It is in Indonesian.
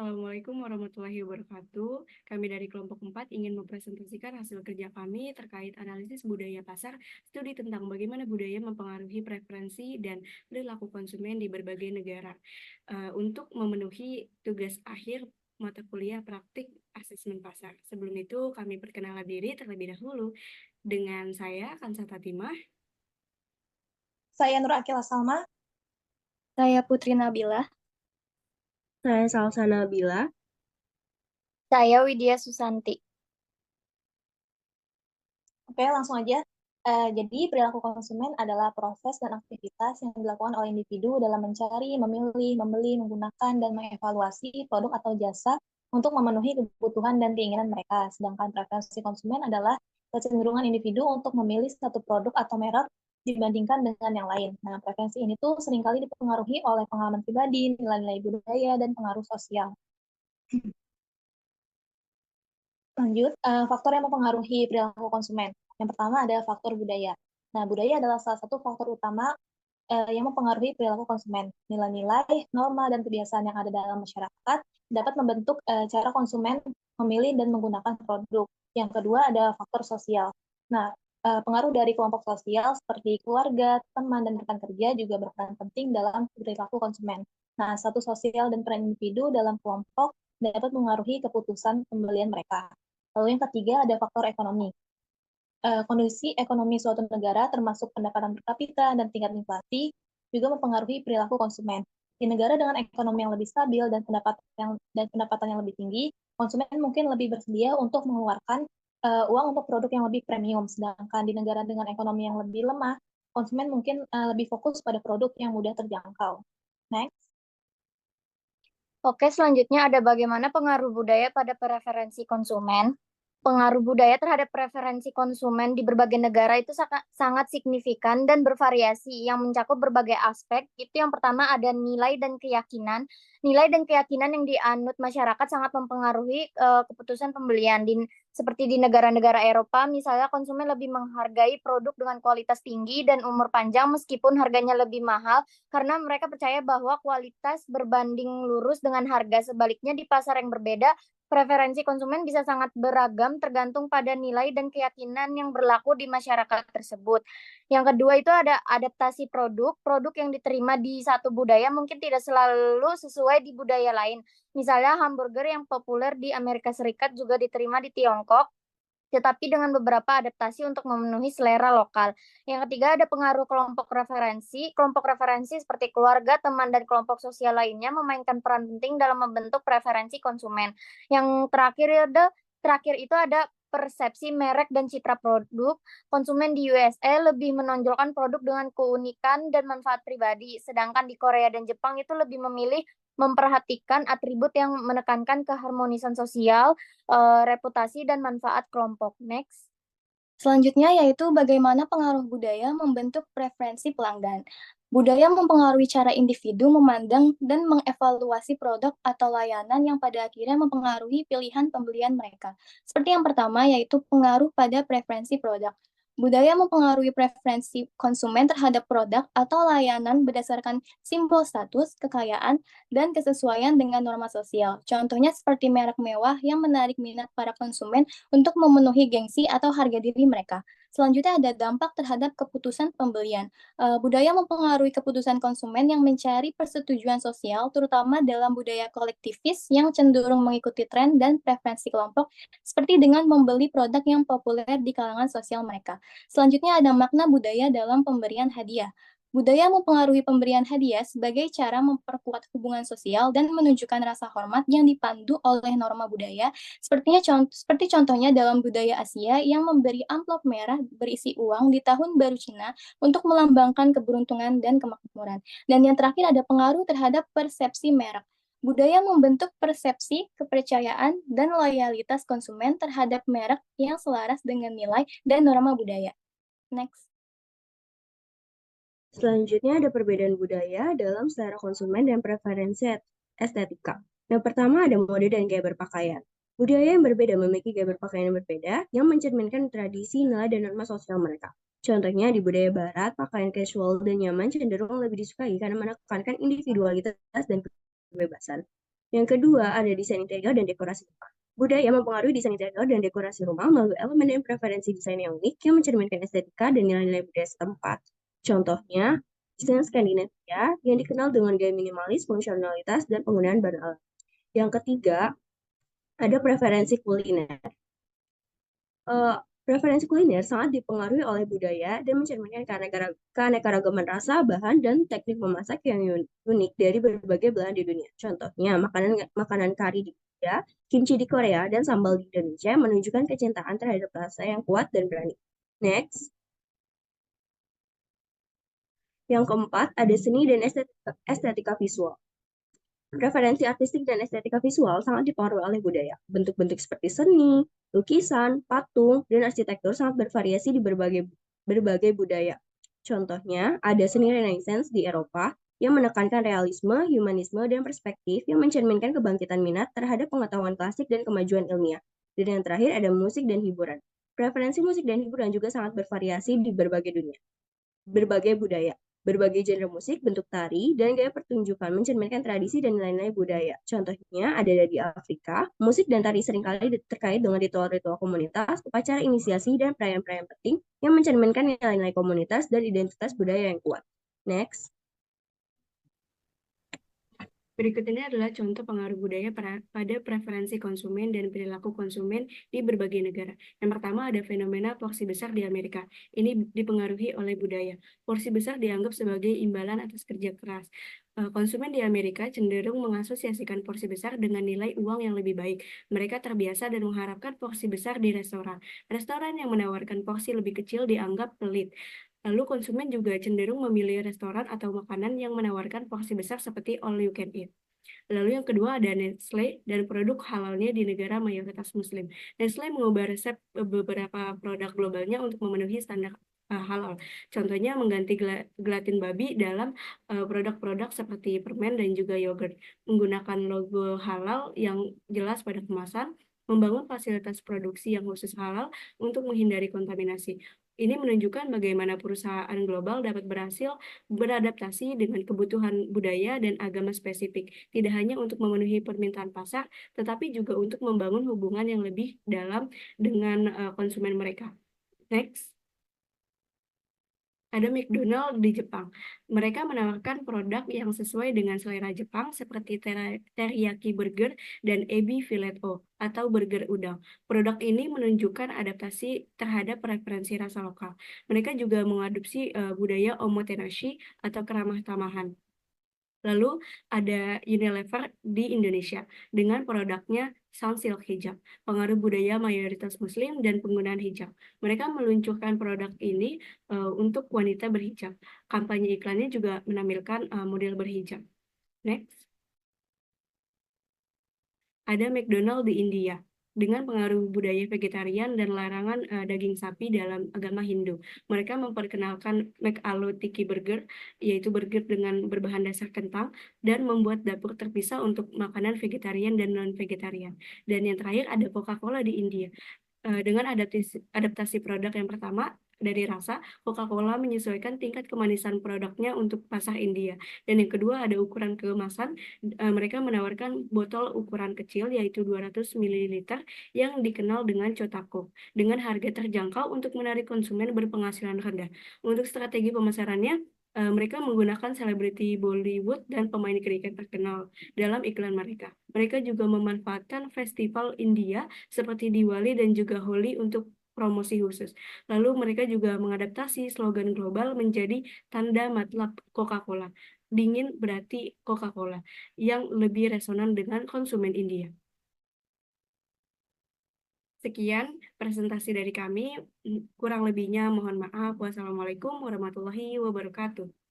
Assalamualaikum warahmatullahi wabarakatuh. Kami dari kelompok 4 ingin mempresentasikan hasil kerja kami terkait analisis budaya pasar, studi tentang bagaimana budaya mempengaruhi preferensi dan perilaku konsumen di berbagai negara. Untuk memenuhi tugas akhir mata kuliah praktik asesmen pasar. Sebelum itu, kami perkenalan diri terlebih dahulu. Dengan saya, Kansa Fatimah. Saya Nur Akila Salma. Saya Putri Nabila. Saya Salsa Nabila. Saya Widya Susanti. Oke, langsung aja. Jadi, perilaku konsumen adalah proses dan aktivitas yang dilakukan oleh individu dalam mencari, memilih, membeli, menggunakan, dan mengevaluasi produk atau jasa untuk memenuhi kebutuhan dan keinginan mereka. Sedangkan preferensi konsumen adalah kecenderungan individu untuk memilih satu produk atau merek dibandingkan dengan yang lain. Nah, preferensi ini tuh seringkali dipengaruhi oleh pengalaman pribadi, nilai-nilai budaya, dan pengaruh sosial. Lanjut, faktor yang mempengaruhi perilaku konsumen. Yang pertama ada faktor budaya. Nah, budaya adalah salah satu faktor utama yang mempengaruhi perilaku konsumen. Nilai-nilai, norma, dan kebiasaan yang ada dalam masyarakat dapat membentuk cara konsumen memilih dan menggunakan produk. Yang kedua ada faktor sosial. Nah, pengaruh dari kelompok sosial seperti keluarga, teman, dan rekan kerja juga berperan penting dalam perilaku konsumen. Nah, status sosial dan peran individu dalam kelompok dapat mengaruhi keputusan pembelian mereka. Lalu yang ketiga ada faktor ekonomi. Kondisi ekonomi suatu negara termasuk pendapatan per kapita dan tingkat inflasi juga mempengaruhi perilaku konsumen. Di negara dengan ekonomi yang lebih stabil dan pendapatan yang lebih tinggi, konsumen mungkin lebih bersedia untuk mengeluarkan uang untuk produk yang lebih premium. Sedangkan di negara dengan ekonomi yang lebih lemah, konsumen mungkin lebih fokus pada produk yang mudah terjangkau. Next. Oke, selanjutnya ada bagaimana pengaruh budaya pada preferensi konsumen. Pengaruh budaya terhadap preferensi konsumen di berbagai negara itu sangat signifikan dan bervariasi yang mencakup berbagai aspek. Itu yang pertama ada nilai dan keyakinan. Nilai dan keyakinan yang dianut masyarakat sangat mempengaruhi keputusan pembelian. Seperti di negara-negara Eropa, misalnya konsumen lebih menghargai produk dengan kualitas tinggi dan umur panjang meskipun harganya lebih mahal karena mereka percaya bahwa kualitas berbanding lurus dengan harga. Sebaliknya di pasar yang berbeda, preferensi konsumen bisa sangat beragam tergantung pada nilai dan keyakinan yang berlaku di masyarakat tersebut. Yang kedua itu ada adaptasi produk. Produk yang diterima di satu budaya mungkin tidak selalu sesuai di budaya lain. Misalnya hamburger yang populer di Amerika Serikat juga diterima di Tiongkok, tetapi dengan beberapa adaptasi untuk memenuhi selera lokal. Yang ketiga ada pengaruh kelompok referensi. Kelompok referensi seperti keluarga, teman, dan kelompok sosial lainnya memainkan peran penting dalam membentuk preferensi konsumen. Yang terakhir itu ada persepsi merek dan citra produk. Konsumen di USA lebih menonjolkan produk dengan keunikan dan manfaat pribadi, sedangkan di Korea dan Jepang itu lebih memilih memperhatikan atribut yang menekankan keharmonisan sosial, reputasi, dan manfaat kelompok. Next. Selanjutnya yaitu bagaimana pengaruh budaya membentuk preferensi pelanggan. Budaya mempengaruhi cara individu memandang dan mengevaluasi produk atau layanan yang pada akhirnya mempengaruhi pilihan pembelian mereka. Seperti yang pertama yaitu pengaruh pada preferensi produk. Budaya mempengaruhi preferensi konsumen terhadap produk atau layanan berdasarkan simbol status, kekayaan, dan kesesuaian dengan norma sosial. Contohnya seperti merek mewah yang menarik minat para konsumen untuk memenuhi gengsi atau harga diri mereka. Selanjutnya ada dampak terhadap keputusan pembelian. Budaya mempengaruhi keputusan konsumen yang mencari persetujuan sosial, terutama dalam budaya kolektivis yang cenderung mengikuti tren dan preferensi kelompok, seperti dengan membeli produk yang populer di kalangan sosial mereka. Selanjutnya ada makna budaya dalam pemberian hadiah. Budaya mempengaruhi pemberian hadiah sebagai cara memperkuat hubungan sosial dan menunjukkan rasa hormat yang dipandu oleh norma budaya, seperti contohnya dalam budaya Asia yang memberi amplop merah berisi uang di tahun baru Cina untuk melambangkan keberuntungan dan kemakmuran. Dan yang terakhir ada pengaruh terhadap persepsi merek. Budaya membentuk persepsi, kepercayaan, dan loyalitas konsumen terhadap merek yang selaras dengan nilai dan norma budaya. Next. Selanjutnya ada perbedaan budaya dalam selera konsumen dan preferensi estetika. Yang pertama ada mode dan gaya berpakaian. Budaya yang berbeda memiliki gaya berpakaian yang berbeda yang mencerminkan tradisi, nilai, dan norma sosial mereka. Contohnya di budaya barat, pakaian casual dan nyaman cenderung lebih disukai karena menekankan individualitas dan kebebasan. Yang kedua ada desain interior dan dekorasi rumah. Budaya mempengaruhi desain interior dan dekorasi rumah melalui elemen dan preferensi desain yang unik yang mencerminkan estetika dan nilai-nilai budaya setempat. Contohnya, desain Skandinavia yang dikenal dengan gaya minimalis, fungsionalitas, dan penggunaan bahan alam. Yang ketiga, ada preferensi kuliner. Preferensi kuliner sangat dipengaruhi oleh budaya dan mencerminkan keanekaragaman rasa, bahan, dan teknik memasak yang unik dari berbagai belahan di dunia. Contohnya, makanan kari di India, kimchi di Korea, dan sambal di Indonesia menunjukkan kecintaan terhadap rasa yang kuat dan berani. Next. Yang keempat, ada seni dan estetika visual. Preferensi artistik dan estetika visual sangat dipengaruhi oleh budaya. Bentuk-bentuk seperti seni, lukisan, patung, dan arsitektur sangat bervariasi di berbagai budaya. Contohnya, ada seni Renaissance di Eropa yang menekankan realisme, humanisme, dan perspektif yang mencerminkan kebangkitan minat terhadap pengetahuan klasik dan kemajuan ilmiah. Dan yang terakhir ada musik dan hiburan. Preferensi musik dan hiburan juga sangat bervariasi di berbagai budaya. Berbagai genre musik, bentuk tari, dan gaya pertunjukan mencerminkan tradisi dan nilai-nilai budaya. Contohnya ada di Afrika, musik dan tari seringkali terkait dengan ritual-ritual komunitas, upacara inisiasi, dan perayaan-perayaan penting yang mencerminkan nilai-nilai komunitas dan identitas budaya yang kuat. Next. Berikut ini adalah contoh pengaruh budaya pada preferensi konsumen dan perilaku konsumen di berbagai negara. Yang pertama ada fenomena porsi besar di Amerika. Ini dipengaruhi oleh budaya. Porsi besar dianggap sebagai imbalan atas kerja keras. Konsumen di Amerika cenderung mengasosiasikan porsi besar dengan nilai uang yang lebih baik. Mereka terbiasa dan mengharapkan porsi besar di restoran. Restoran yang menawarkan porsi lebih kecil dianggap pelit. Lalu konsumen juga cenderung memilih restoran atau makanan yang menawarkan porsi besar seperti all you can eat. Lalu yang kedua ada Nestle dan produk halalnya di negara mayoritas Muslim. Nestle mengubah resep beberapa produk globalnya untuk memenuhi standar halal. Contohnya mengganti gelatin babi dalam produk-produk seperti permen dan juga yogurt. Menggunakan logo halal yang jelas pada kemasan, membangun fasilitas produksi yang khusus halal untuk menghindari kontaminasi. Ini menunjukkan bagaimana perusahaan global dapat berhasil beradaptasi dengan kebutuhan budaya dan agama spesifik, tidak hanya untuk memenuhi permintaan pasar, tetapi juga untuk membangun hubungan yang lebih dalam dengan konsumen mereka. Next. Ada McDonald di Jepang. Mereka menawarkan produk yang sesuai dengan selera Jepang seperti teriyaki burger dan ebi filet O atau burger udang. Produk ini menunjukkan adaptasi terhadap preferensi rasa lokal. Mereka juga mengadopsi budaya omotenashi atau keramah tamahan. Lalu ada Unilever di Indonesia dengan produknya Sunsilk Hijab, pengaruh budaya mayoritas Muslim dan penggunaan hijab. Mereka meluncurkan produk ini untuk wanita berhijab. Kampanye iklannya juga menampilkan model berhijab. Next. Ada McDonald di India dengan pengaruh budaya vegetarian dan larangan daging sapi dalam agama Hindu. Mereka memperkenalkan McAloo Tiki Burger, yaitu burger dengan berbahan dasar kentang, dan membuat dapur terpisah untuk makanan vegetarian dan non-vegetarian. Dan yang terakhir ada Coca-Cola di India. Dengan adaptasi produk yang pertama, dari rasa, Coca-Cola menyesuaikan tingkat kemanisan produknya untuk pasar India. Dan yang kedua ada ukuran kemasan, mereka menawarkan botol ukuran kecil yaitu 200 ml yang dikenal dengan Chotako dengan harga terjangkau untuk menarik konsumen berpenghasilan rendah. Untuk strategi pemasarannya, mereka menggunakan selebriti Bollywood dan pemain kriket terkenal dalam iklan mereka. Mereka juga memanfaatkan festival India seperti Diwali dan juga Holi untuk promosi khusus. Lalu mereka juga mengadaptasi slogan global menjadi tanda matlab Coca-Cola. Dingin berarti Coca-Cola, yang lebih resonan dengan konsumen India. Sekian presentasi dari kami. Kurang lebihnya mohon maaf. Wassalamualaikum warahmatullahi wabarakatuh.